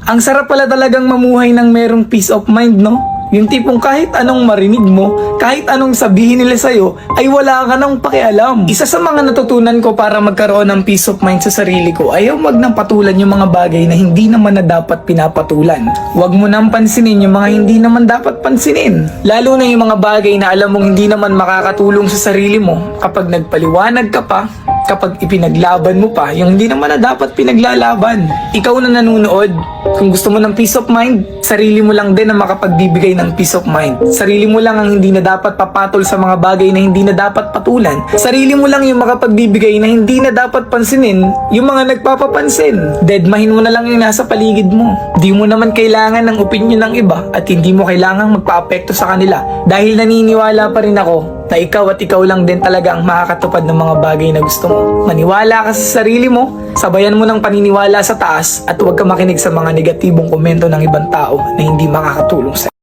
Ang sarap pala talagang mamuhay ng merong peace of mind, no? Yung tipong kahit anong marinig mo, kahit anong sabihin nila sa'yo, ay wala ka nang pakialam. Isa sa mga natutunan ko para magkaroon ng peace of mind sa sarili ko ay wag nang patulan yung mga bagay na hindi naman na dapat pinapatulan. Wag mo nang pansinin yung mga hindi naman dapat pansinin. Lalo na yung mga bagay na alam mong hindi naman makakatulong sa sarili mo kapag nagpaliwanag ka pa, kapag ipinaglaban mo pa yung hindi naman na dapat pinaglalaban. Ikaw na nanonood, kung gusto mo ng peace of mind, sarili mo lang din ang makapagbibigay ng peace of mind. Sarili mo lang ang hindi na dapat papatol sa mga bagay na hindi na dapat patulan. Sarili mo lang yung makapagbibigay na hindi na dapat pansinin yung mga nagpapapansin. Deadmahin mo na lang yung nasa paligid mo. Di mo naman kailangan ng opinion ng iba at hindi mo kailangang magpa-apekto sa kanila dahil naniniwala pa rin ako na ikaw at ikaw lang din talaga ang makakatupad ng mga bagay na gusto mo. Maniwala ka sa sarili mo, sabayan mo ng paniniwala sa taas at huwag ka makinig sa mga negatibong komento ng ibang tao na hindi makakatulong sa'yo.